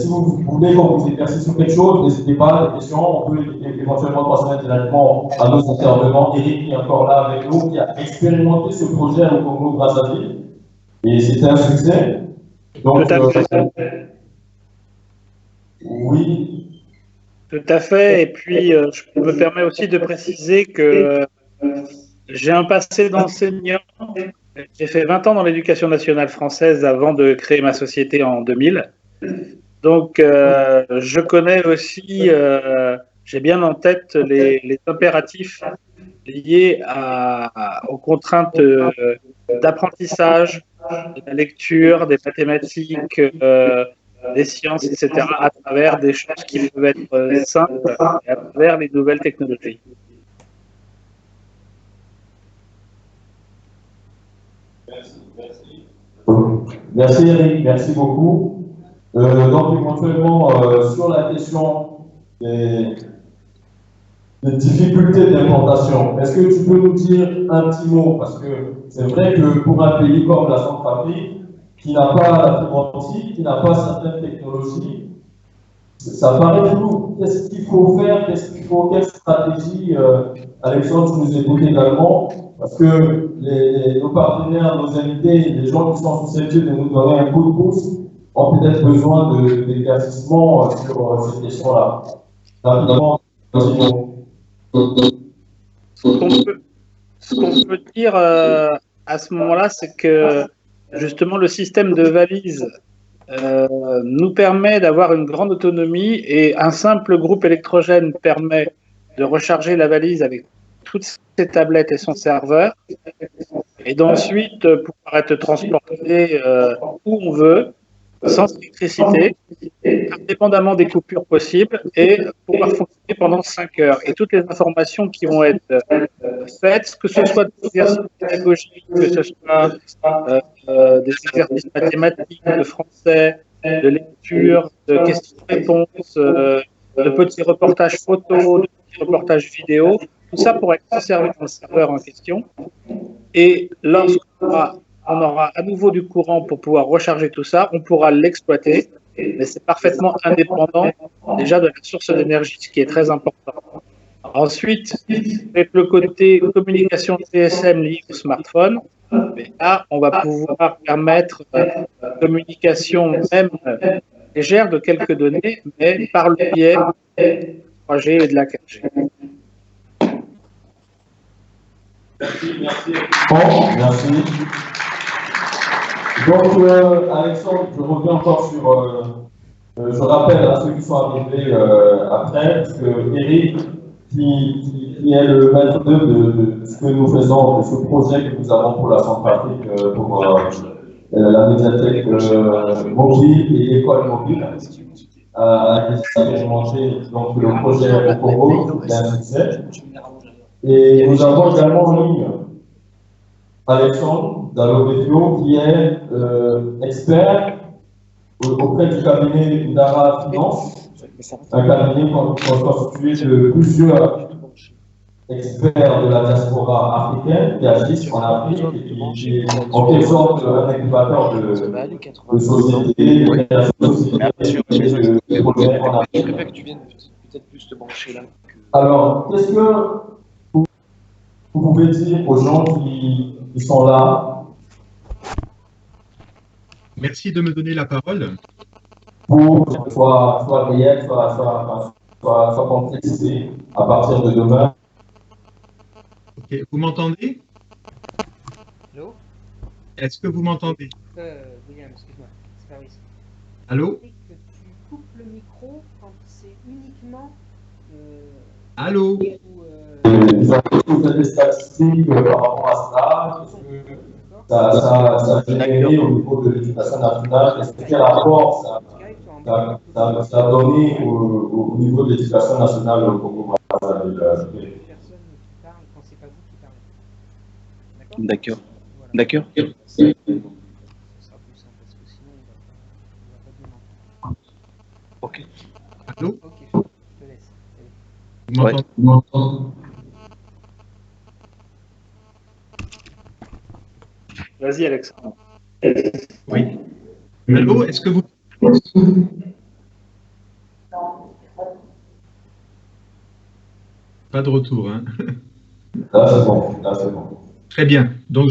si vous voulez qu'on vous éclaircisse sur quelque chose, n'hésitez pas, des questions, on peut éventuellement transmettre directement à nos intervenants. Eric qui est encore là avec nous, qui a expérimenté ce projet au Congo grâce à lui, et c'était un succès. Donc, oui. Tout à fait, et puis je me permets aussi de préciser que j'ai un passé d'enseignant. J'ai fait 20 ans dans l'éducation nationale française avant de créer ma société en 2000. Donc, je connais aussi, j'ai bien en tête les impératifs liés aux contraintes d'apprentissapprentissage, de la lecture, des mathématiques, des sciences, etc., à travers des choses qui peuvent être simples et à travers les nouvelles technologies. Merci Eric, merci beaucoup. Donc éventuellement, sur la question des difficultés d'implantation, est-ce que tu peux nous dire un petit mot? Parce que c'est vrai que pour un pays comme la Centrafrique, qui n'a pas la fibre optique, qui n'a pas certaines technologies, ça paraît flou. Qu'est-ce qu'il faut faire? Quelle stratégie? Alexandre, tu nous écoutes également, parce que nos partenaires, nos invités, les gens qui sont susceptibles de nous donner un coup de pouce, ont peut-être besoin d'éclaircissement sur ces questions-là. Rapidement, ce qu'on peut dire à ce moment-là, c'est que justement le système de valise nous permet d'avoir une grande autonomie et un simple groupe électrogène permet de recharger la valise avec toutes ses tablettes et son serveur et d'ensuite pouvoir être transporté où on veut, sans électricité, indépendamment des coupures possibles et pouvoir fonctionner pendant 5 heures. Et toutes les informations qui vont être faites, que ce soit des exercices pédagogiques, que ce soit des exercices mathématiques, de français, de lecture, de questions-réponses, de petits reportages photos, de petits reportages vidéo, tout ça pourra être conservé dans le serveur en question. Et lorsqu'on aura à nouveau du courant pour pouvoir recharger tout ça, on pourra l'exploiter, mais c'est parfaitement indépendant déjà de la source d'énergie, ce qui est très important. Ensuite, avec le côté communication GSM lié au smartphone, mais là, on va pouvoir permettre une communication même légère de quelques données, mais par le biais de 3G et de la 4G. Merci. Bon, merci. Donc, Alexandre, je reviens encore sur. Je rappelle à ceux qui sont arrivés après, parce que Eric, qui est le maître de ce que nous faisons, de ce projet que nous avons pour la Centrafrique, pour la médiathèque mobile et l'école mobile, a expérimenté donc le projet au Congo, qui est un succès. Et nous avons également en ligne Alexandre Dallo-Béfio, qui est expert auprès du cabinet Ndara Finance, un cabinet constitué de plusieurs experts de la diaspora africaine qui agissent en Afrique et qui est en quelque sorte un incubateur de sociétés, de projets en Afrique. Alors, qu'est-ce que vous pouvez dire aux gens qui sont là? Merci de me donner la parole. Pour soit réel, soit complété à partir de demain. Ok, vous m'entendez? Allô? Est-ce que vous m'entendez? William, excuse-moi, c'est Fabrice. Allô? Que tu coupes le micro quand c'est uniquement. Allô? Vous avez des statistiques par rapport à cela? Ça a généré au niveau de l'éducation nationale? Quel rapport ça a donné au niveau de l'éducation nationale au Congo-Brazzaville? D'accord. D'accord. Ok. Allô? Ok, je te laisse. Vous m'entendez? Vas-y, Alexandre. Oui. Allô, est-ce que vous... Pas de retour. Hein. Là, c'est bon. Là, c'est bon. Très bien. Donc,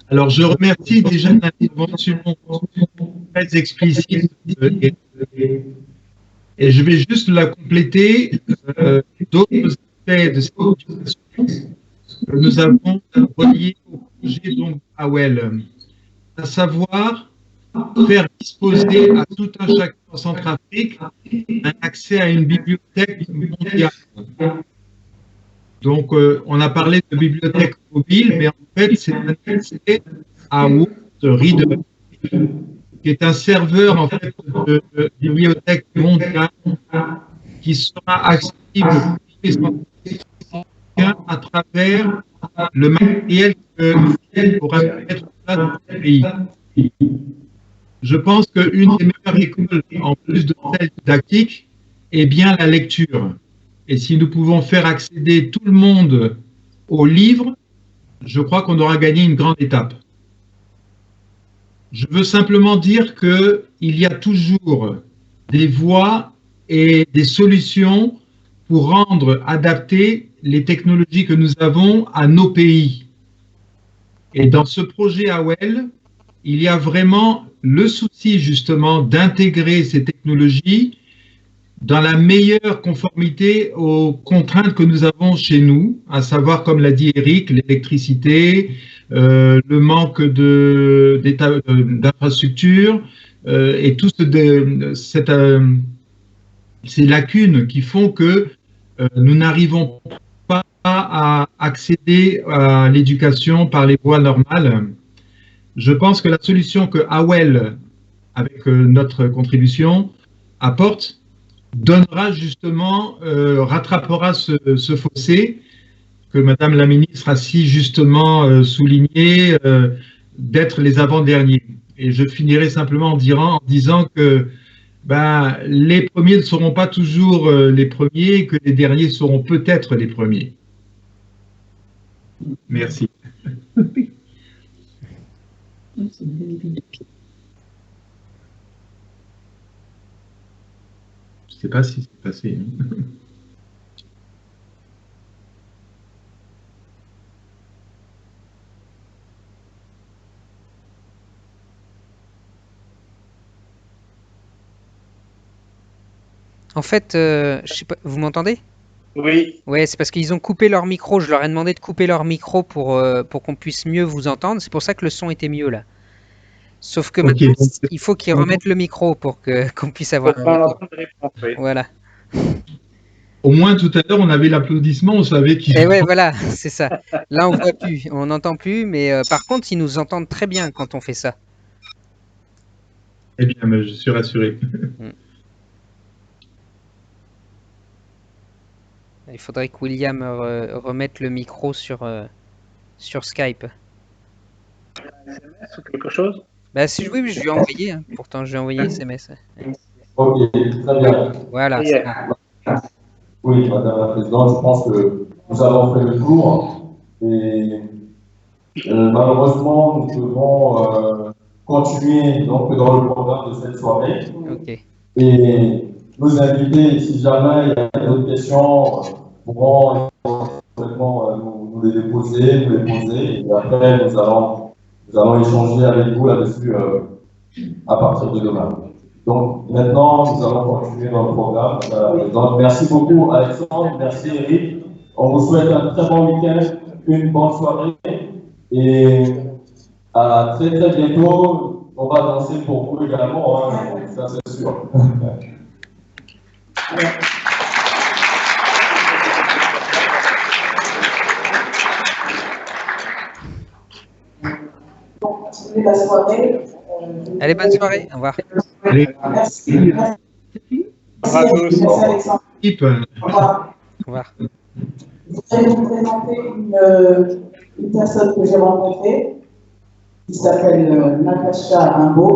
alors, je remercie déjà l'intervention très explicite et je vais juste la compléter d'autres aspects de cette éducation que nous avons reliés au projet donc AWEL, à savoir faire disposer à tout un chacun en Centrafrique un accès à une bibliothèque mondiale. Donc, on a parlé de bibliothèque mobile, mais en fait, c'est un accès à World Reader, qui est un serveur en fait de bibliothèque mondiale qui sera accessible à travers le matériel que pourra mettre en place dans le pays. Je pense qu'une des meilleures écoles, en plus de celle didactique, est bien la lecture. Et si nous pouvons faire accéder tout le monde aux livres, je crois qu'on aura gagné une grande étape. Je veux simplement dire qu'il y a toujours des voies et des solutions pour rendre adaptées les technologies que nous avons à nos pays. Et dans ce projet AWEL, il y a vraiment le souci justement d'intégrer ces technologies dans la meilleure conformité aux contraintes que nous avons chez nous, à savoir, comme l'a dit Eric, l'électricité, le manque d'infrastructures et tout ces lacunes qui font que nous n'arrivons pas à accéder à l'éducation par les voies normales. Je pense que la solution que AWEL, avec notre contribution, apporte, donnera justement, rattrapera ce fossé que Madame la Ministre a si justement souligné d'être les avant-derniers. Et je finirai simplement en disant que les premiers ne seront pas toujours les premiers, que les derniers seront peut-être les premiers. Merci. Je ne sais pas si c'est passé. En fait, je sais pas, vous m'entendez? Oui. Ouais, c'est parce qu'ils ont coupé leur micro. Je leur ai demandé de couper leur micro pour qu'on puisse mieux vous entendre. C'est pour ça que le son était mieux là. Sauf que maintenant, il faut qu'ils remettent le micro pour qu'on puisse avoir un retour. Voilà. Au moins, tout à l'heure, on avait l'applaudissement, on savait qu'il... Et ouais, voilà, c'est ça. Là, on voit plus, on n'entend plus, mais par contre, ils nous entendent très bien quand on fait ça. Eh bien, mais je suis rassuré. Il faudrait que William remette le micro sur Skype. SMS ou quelque chose? Bah, si, oui, je lui ai envoyé, hein. Pourtant je lui ai envoyé SMS. Ok, très bien. Voilà, c'est bon. Oui, Madame la Présidente, je pense que nous avons fait le tour et malheureusement, nous devons continuer donc, dans le programme de cette soirée. Ok. Et nos invités, si jamais il y a d'autres questions, pourront éventuellement nous les déposer, nous les poser, et après nous allons échanger avec vous là-dessus à partir de demain. Donc maintenant, nous allons continuer dans le programme. Donc, merci beaucoup Alexandre, merci Eric. On vous souhaite un très bon week-end, une bonne soirée et à très très bientôt. On va danser pour vous également, hein, ça c'est sûr. La soirée. Allez, bonne soirée, au revoir. Allez. Merci. Merci Alexandre. Au revoir. Au revoir. Je vais vous présenter une personne que j'ai rencontrée qui s'appelle Natacha Rimbaud.